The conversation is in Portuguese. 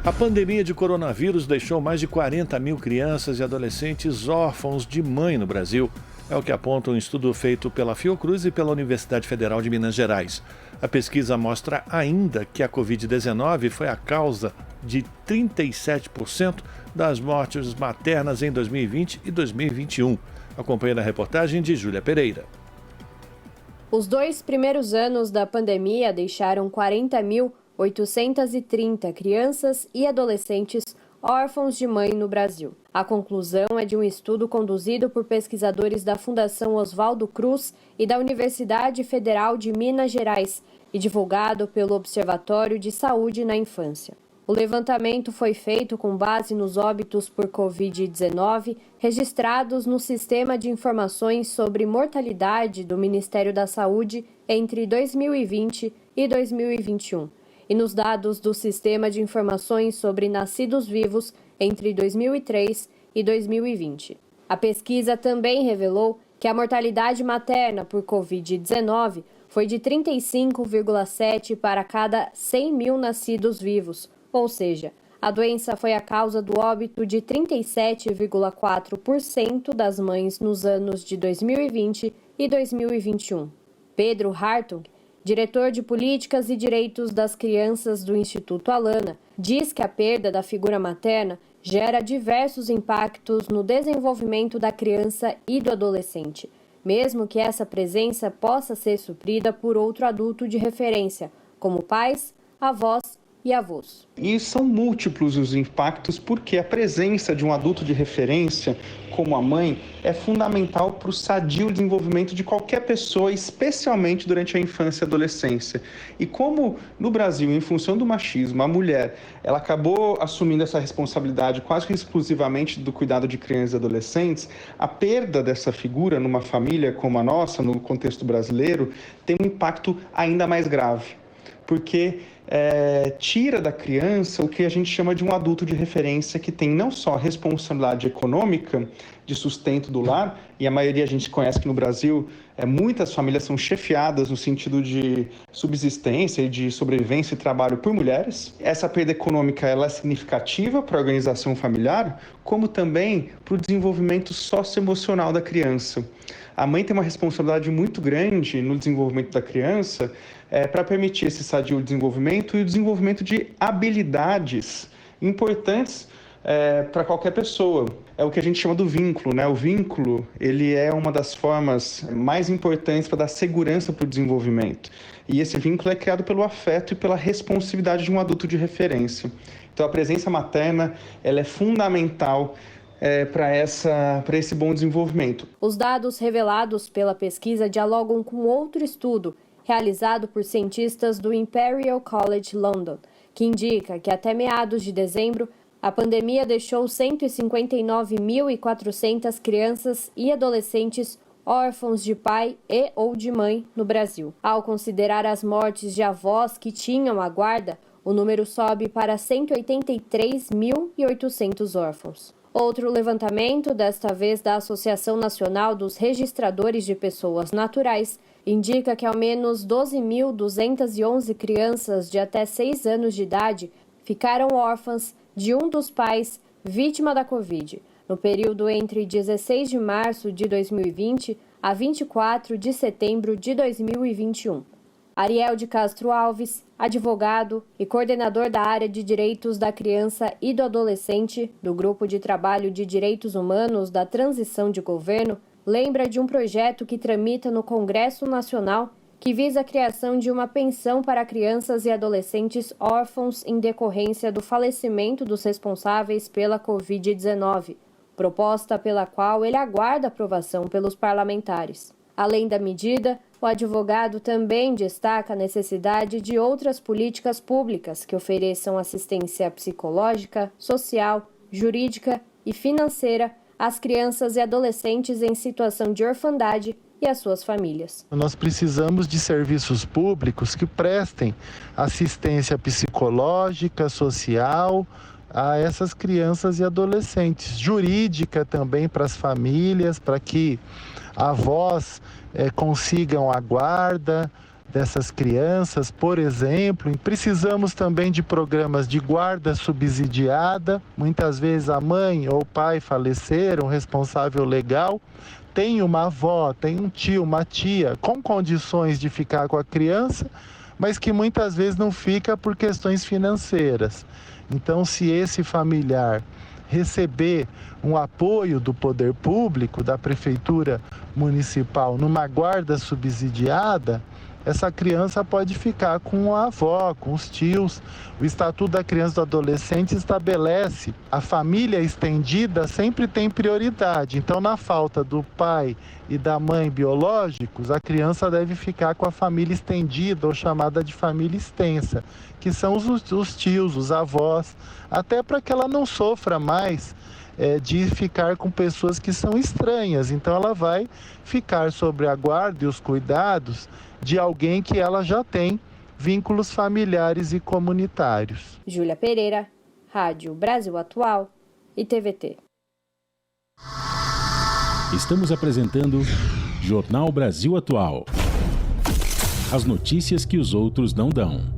A pandemia de coronavírus deixou mais de 40 mil crianças e adolescentes órfãos de mãe no Brasil. É o que aponta um estudo feito pela Fiocruz e pela Universidade Federal de Minas Gerais. A pesquisa mostra ainda que a Covid-19 foi a causa de 37% das mortes maternas em 2020 e 2021. Acompanhe na reportagem de Júlia Pereira. Os 2 primeiros anos da pandemia deixaram 40.830 crianças e adolescentes órfãos de mãe no Brasil. A conclusão é de um estudo conduzido por pesquisadores da Fundação Oswaldo Cruz e da Universidade Federal de Minas Gerais e divulgado pelo Observatório de Saúde na Infância. O levantamento foi feito com base nos óbitos por Covid-19 registrados no Sistema de Informações sobre Mortalidade do Ministério da Saúde entre 2020 e 2021 e nos dados do Sistema de Informações sobre Nascidos Vivos entre 2003 e 2020. A pesquisa também revelou que a mortalidade materna por Covid-19 foi de 35,7 para cada 100 mil nascidos vivos, ou seja, a doença foi a causa do óbito de 37,4% das mães nos anos de 2020 e 2021. Pedro Hartung, diretor de Políticas e Direitos das Crianças do Instituto Alana, diz que a perda da figura materna gera diversos impactos no desenvolvimento da criança e do adolescente, mesmo que essa presença possa ser suprida por outro adulto de referência, como pais, avós e avós. E são múltiplos os impactos porque a presença de um adulto de referência, como a mãe, é fundamental para o sadio desenvolvimento de qualquer pessoa, especialmente durante a infância e adolescência. E como no Brasil, em função do machismo, a mulher ela acabou assumindo essa responsabilidade quase que exclusivamente do cuidado de crianças e adolescentes, a perda dessa figura numa família como a nossa, no contexto brasileiro, tem um impacto ainda mais grave, porque tira da criança o que a gente chama de um adulto de referência que tem não só responsabilidade econômica de sustento do lar, e a maioria a gente conhece que no Brasil muitas famílias são chefiadas no sentido de subsistência e de sobrevivência e trabalho por mulheres. Essa perda econômica ela é significativa para a organização familiar, como também para o desenvolvimento socioemocional da criança. A mãe tem uma responsabilidade muito grande no desenvolvimento da criança para permitir esse sadio desenvolvimento e o desenvolvimento de habilidades importantes para qualquer pessoa. É o que a gente chama do vínculo, né? O vínculo, ele é uma das formas mais importantes para dar segurança para o desenvolvimento. E esse vínculo é criado pelo afeto e pela responsividade de um adulto de referência. Então, a presença materna, ela é fundamental para esse bom desenvolvimento. Os dados revelados pela pesquisa dialogam com outro estudo realizado por cientistas do Imperial College London, que indica que até meados de dezembro, a pandemia deixou 159.400 crianças e adolescentes órfãos de pai e ou de mãe no Brasil. Ao considerar as mortes de avós que tinham a guarda, o número sobe para 183.800 órfãos. Outro levantamento, desta vez da Associação Nacional dos Registradores de Pessoas Naturais, indica que ao menos 12.211 crianças de até 6 anos de idade ficaram órfãs de um dos pais vítima da Covid, no período entre 16 de março de 2020 a 24 de setembro de 2021. Ariel de Castro Alves, advogado e coordenador da área de Direitos da Criança e do Adolescente do Grupo de Trabalho de Direitos Humanos da Transição de Governo, lembra de um projeto que tramita no Congresso Nacional que visa a criação de uma pensão para crianças e adolescentes órfãos em decorrência do falecimento dos responsáveis pela Covid-19, proposta pela qual ele aguarda aprovação pelos parlamentares. Além da medida, o advogado também destaca a necessidade de outras políticas públicas que ofereçam assistência psicológica, social, jurídica e financeira às crianças e adolescentes em situação de orfandade e às suas famílias. Nós precisamos de serviços públicos que prestem assistência psicológica, social a essas crianças e adolescentes, jurídica também para as famílias, para que avós consigam a guarda, dessas crianças, por exemplo. Precisamos também de programas de guarda subsidiada. Muitas vezes a mãe ou o pai faleceram, o responsável legal tem uma avó, tem um tio, uma tia com condições de ficar com a criança, mas que muitas vezes não fica por questões financeiras. Então, se esse familiar receber um apoio do poder público, da prefeitura municipal, numa guarda subsidiada, essa criança pode ficar com a avó, com os tios. O Estatuto da Criança e do Adolescente estabelece a família estendida sempre tem prioridade. Então, na falta do pai e da mãe biológicos, a criança deve ficar com a família estendida ou chamada de família extensa, que são os tios, os avós, até para que ela não sofra mais de ficar com pessoas que são estranhas. Então, ela vai ficar sob a guarda e os cuidados de alguém que ela já tem vínculos familiares e comunitários. Júlia Pereira, Rádio Brasil Atual e TVT. Estamos apresentando Jornal Brasil Atual. As notícias que os outros não dão.